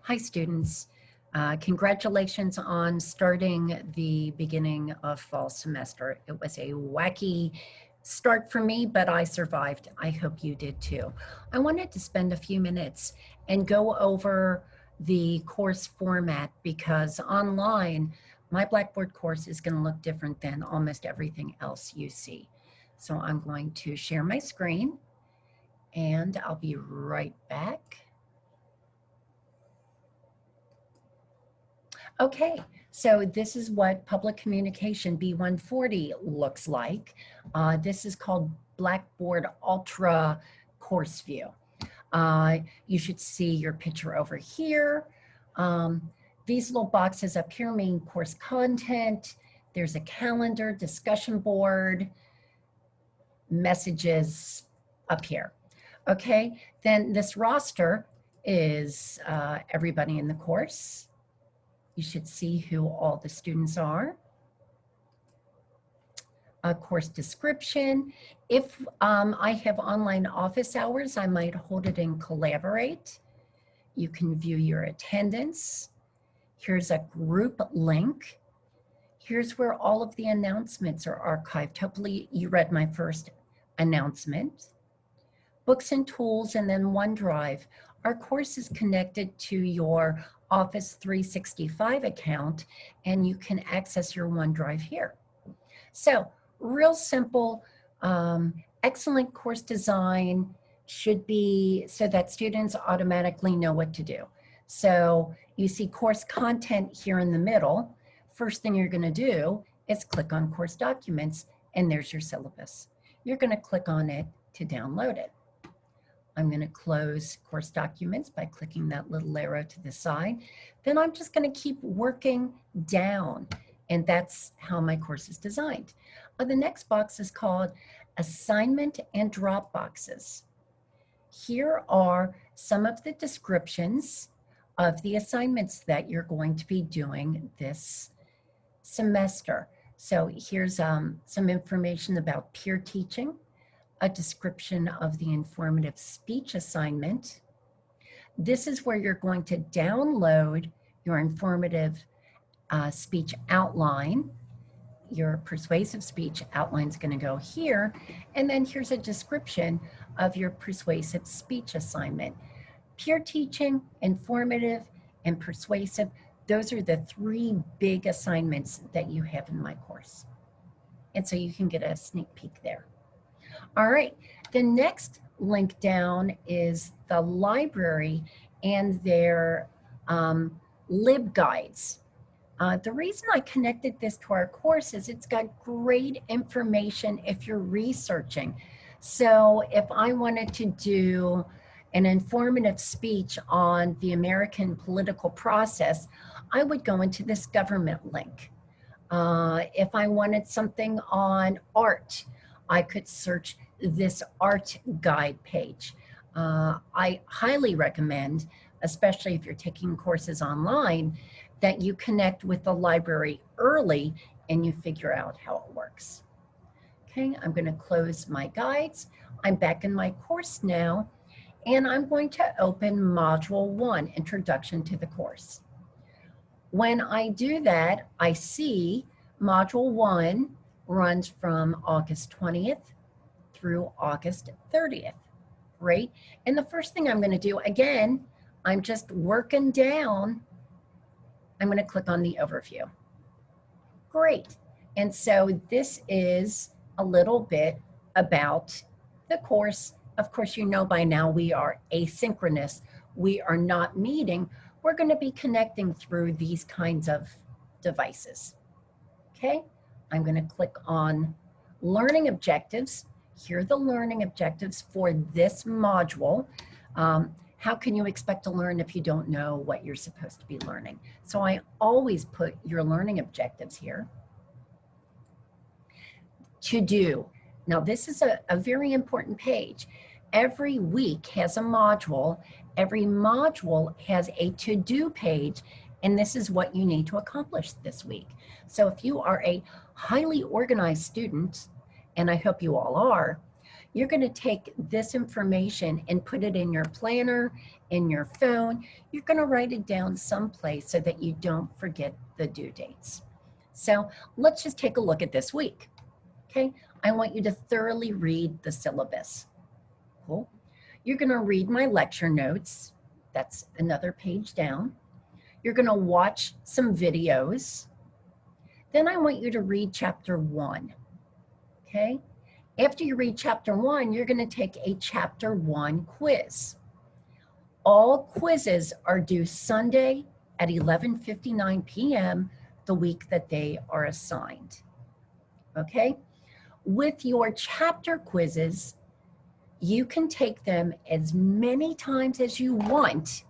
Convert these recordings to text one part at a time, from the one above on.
Hi, students. Congratulations on starting the beginning of fall semester. It was a wacky start for me, but I survived. I hope you did too. I wanted to spend a few minutes and go over the course format because online, my Blackboard course is going to look different than almost everything else you see. So I'm going to share my screen and I'll be right back. Okay, so this is what Public Communication B140 looks like. This is called Blackboard Ultra Course View. You should see your picture over here. These little boxes up here mean course content. There's a calendar, discussion board, messages up here. Okay, then this roster is everybody in the course. You should see who all the students are. A course description. If I have online office hours, I might hold it in Collaborate. You can view your attendance. Here's a group link. Here's where all of the announcements are archived. Hopefully you read my first announcement. Books and tools, and then OneDrive. Our course is connected to your Office 365 account, and you can access your OneDrive here. So real simple, excellent course design should be so that students automatically know what to do. So you see course content here in the middle. First thing you're going to do is click on course documents, and there's your syllabus. You're going to click on it to download it. I'm going to close course documents by clicking that little arrow to the side. Then I'm just going to keep working down, and that's how my course is designed. The next box is called Assignment and Drop Boxes. Here are some of the descriptions of the assignments that you're going to be doing this semester. So here's some information about peer teaching, a description of the informative speech assignment. This is where you're going to download your informative speech outline. Your persuasive speech outline is going to go here. And then here's a description of your persuasive speech assignment. Peer teaching, informative, and persuasive, those are the three big assignments that you have in my course. And so you can get a sneak peek there. All right, the next link down is the library and their LibGuides. The reason I connected this to our course is it's got great information if you're researching. So if I wanted to do an informative speech on the American political process, I would go into this government link. If I wanted something on art, I could search this art guide page. I highly recommend, especially if you're taking courses online, that you connect with the library early and you figure out how it works. Okay, I'm going to close my guides. I'm back in my course now, and I'm going to open Module 1, Introduction to the Course. When I do that, I see Module 1 runs from August 20th through August 30th, right? And the first thing I'm going to do, again, I'm just working down. I'm going to click on the overview. Great. And so this is a little bit about the course. Of course, you know by now we are asynchronous. We are not meeting. We're going to be connecting through these kinds of devices. Okay, I'm going to click on Learning Objectives. Here are the learning objectives for this module. How can you expect to learn if you don't know what you're supposed to be learning? So I always put your learning objectives here. To do. Now this is a very important page. Every week has a module. Every module has a to-do page, and this is what you need to accomplish this week. So if you are a highly organized student, and I hope you all are, You're going to take this information and put it in your planner, in your phone. You're going to write it down someplace so that you don't forget the due dates. So let's just take a look at this week. Okay, I want you to thoroughly read the syllabus. Cool. You're going to read my lecture notes. That's another page down. You're going to watch some videos. Then I want you to read chapter 1. Okay. After you read chapter 1, you're going to take a chapter 1 quiz. All quizzes are due Sunday at 11:59 p.m. the week that they are assigned. Okay. With your chapter quizzes, you can take them as many times as you want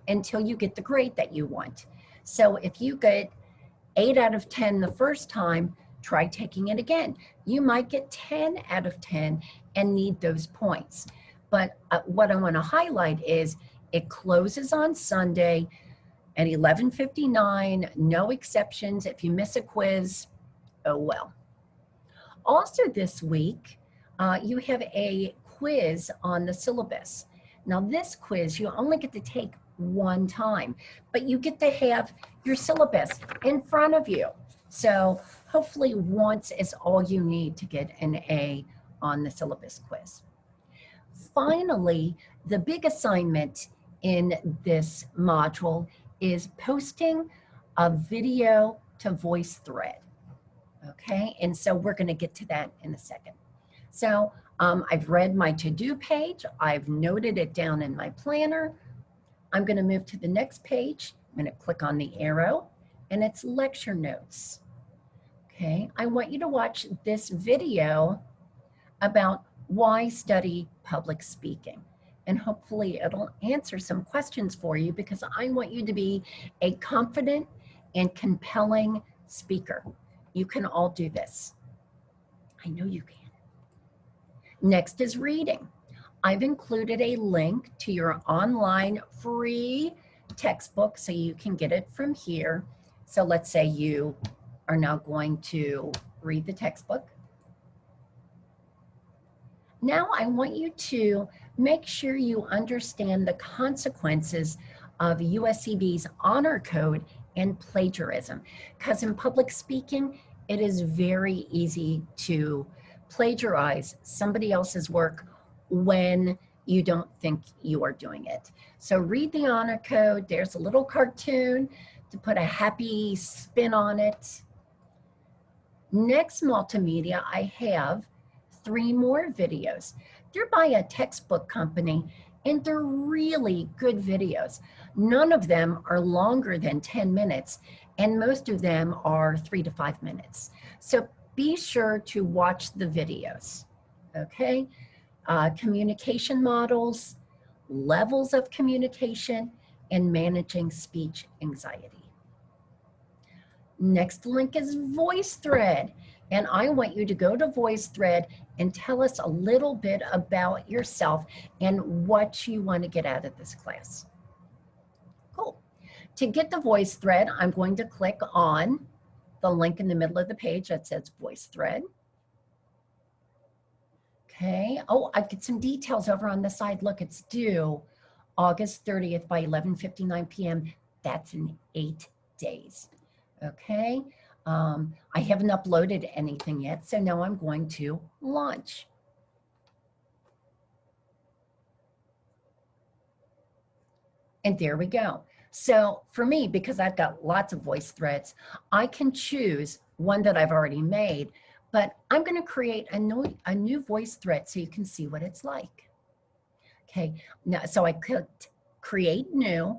until you get the grade that you want. So if you get 8 out of 10 the first time, try taking it again. You might get 10 out of 10 and need those points. But what I want to highlight is it closes on Sunday at 11:59, no exceptions. If you miss a quiz, oh well. Also this week, you have a quiz on the syllabus. Now this quiz, you only get to take one time, but you get to have your syllabus in front of you. So hopefully once is all you need to get an A on the syllabus quiz. Finally, the big assignment in this module is posting a video to voice thread. Okay, and so we're going to get to that in a second. So I've read my to-do page. I've noted it down in my planner. I'm going to move to the next page. I'm going to click on the arrow, and it's lecture notes. Okay, I want you to watch this video about why study public speaking. And hopefully it'll answer some questions for you because I want you to be a confident and compelling speaker. You can all do this. I know you can. Next is reading. I've included a link to your online free textbook so you can get it from here. So let's say you are now going to read the textbook. Now I want you to make sure you understand the consequences of USCB's honor code and plagiarism, because in public speaking, it is very easy to plagiarize somebody else's work when you don't think you are doing it. So read the honor code. There's a little cartoon to put a happy spin on it. Next multimedia, I have 3 more videos. They're by a textbook company and they're really good videos. None of them are longer than 10 minutes and most of them are 3 to 5 minutes. So be sure to watch the videos, okay? Communication models, levels of communication, and managing speech anxiety. Next link is VoiceThread. And I want you to go to VoiceThread and tell us a little bit about yourself and what you want to get out of this class. Cool. To get the VoiceThread, I'm going to click on the link in the middle of the page that says VoiceThread. Okay. Oh, I've got some details over on the side. Look, it's due August 30th by 11:59 p.m. That's in 8 days. Okay. I haven't uploaded anything yet, so now I'm going to launch. And there we go. So for me, because I've got lots of voice threads, I can choose one that I've already made, but I'm going to create a new voice thread so you can see what it's like. Okay, now, so I clicked create new.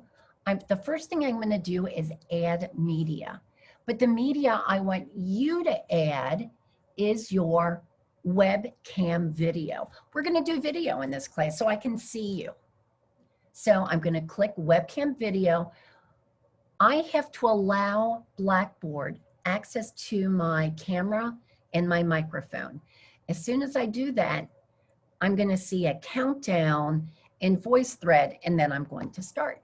The first thing I'm going to do is add media. But the media I want you to add is your webcam video. We're going to do video in this class so I can see you. So I'm going to click webcam video. I have to allow Blackboard access to my camera and my microphone. As soon as I do that, I'm going to see a countdown in VoiceThread, and then I'm going to start.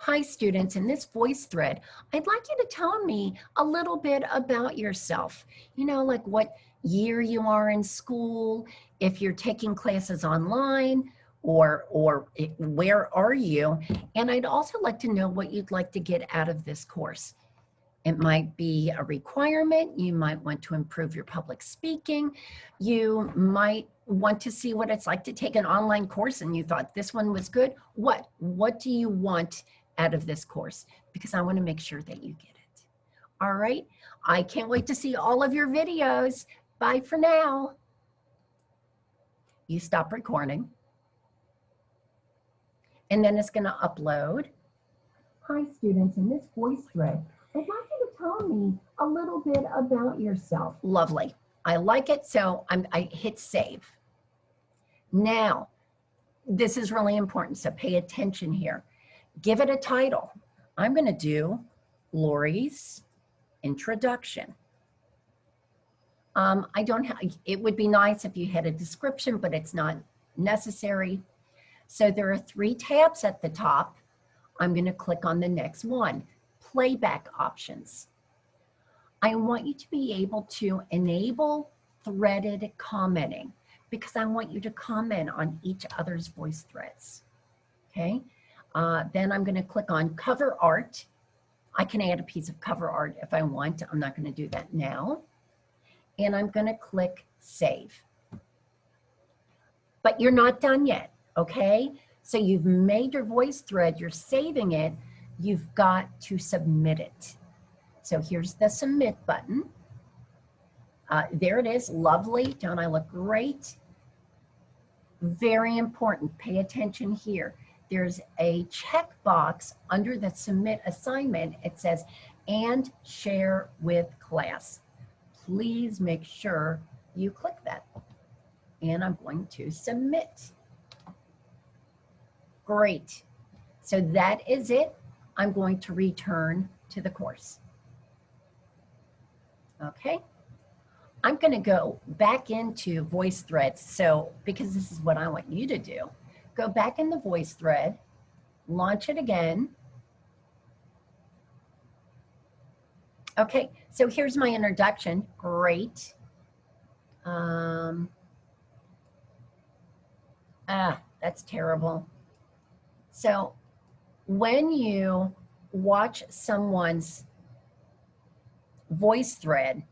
Hi students, in this voice thread, I'd like you to tell me a little bit about yourself. You know, like what year you are in school, if you're taking classes online, or where are you? And I'd also like to know what you'd like to get out of this course. It might be a requirement. You might want to improve your public speaking. You might want to see what it's like to take an online course and you thought this one was good. What do you want out of this course? Because I want to make sure that you get it. All right. I can't wait to see all of your videos. Bye for now. You stop recording. And then it's going to upload. Hi students, in this voice thread, I'd like you to tell me a little bit about yourself. Lovely. I like it, so I hit save. Now, this is really important, so pay attention here. Give it a title. I'm going to do Lori's introduction. I don't have, it would be nice if you had a description, but it's not necessary. So there are 3 tabs at the top. I'm going to click on the next one, playback options. I want you to be able to enable threaded commenting because I want you to comment on each other's voice threads. Okay. Then I'm going to click on cover art. I can add a piece of cover art if I want. I'm not going to do that now. And I'm going to click save. But you're not done yet. Okay. So you've made your voice thread, you're saving it, you've got to submit it. So here's the submit button. There it is, lovely. Don't I look great? Very important, pay attention here. There's a checkbox under the submit assignment. It says, and share with class. Please make sure you click that. And I'm going to submit. Great. So that is it. I'm going to return to the course. Okay. I'm going to go back into voice threads. So, because this is what I want you to do, go back in the voice thread, launch it again. Okay. So here's my introduction. Great. That's terrible. So when you watch someone's voice thread,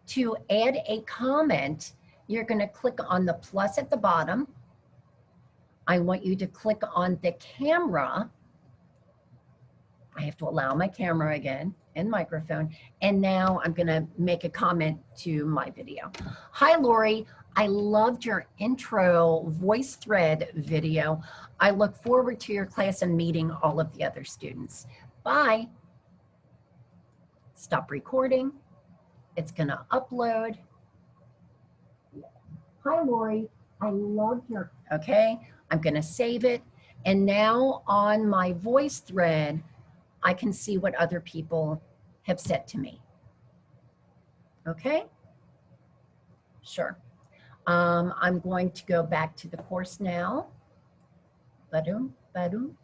to add a comment, you're going to click on the plus at the bottom. I want you to click on the camera. I have to allow my camera again and microphone. And now I'm going to make a comment to my video. Hi, Lori. I loved your intro voice thread video. I look forward to your class and meeting all of the other students. Bye. Stop recording. It's going to upload. Hi, Lori. I loved your, okay. I'm going to save it. And now on my voice thread, I can see what other people have said to me. Okay. Sure. I'm going to go back to the course now. Ba-doom, ba-doom.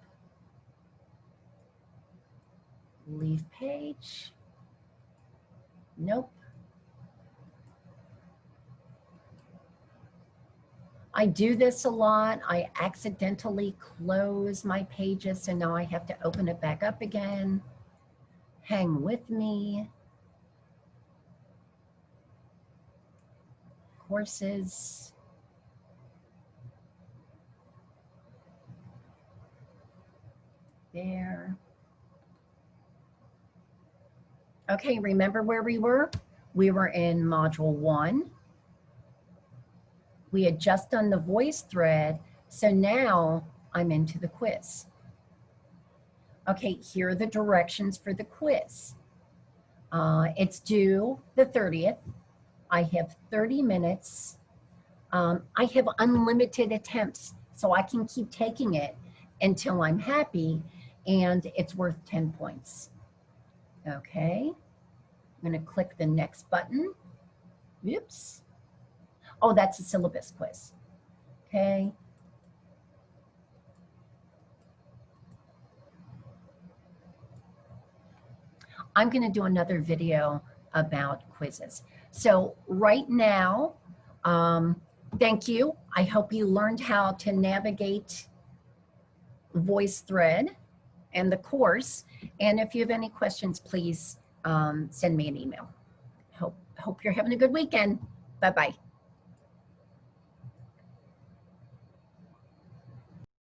Leave page. Nope. I do this a lot. I accidentally close my pages, so now I have to open it back up again. Hang with me. Courses. There. Okay, remember where we were? We were in module 1. We had just done the voice thread, so now I'm into the quiz. Okay, here are the directions for the quiz. It's due the 30th. I have 30 minutes. I have unlimited attempts, so I can keep taking it until I'm happy, and it's worth 10 points. Okay, I'm going to click the next button. Oops. Oh, that's a syllabus quiz. Okay. I'm going to do another video about quizzes. So right now, thank you. I hope you learned how to navigate VoiceThread and the course. And if you have any questions, please send me an email. Hope you're having a good weekend. Bye-bye.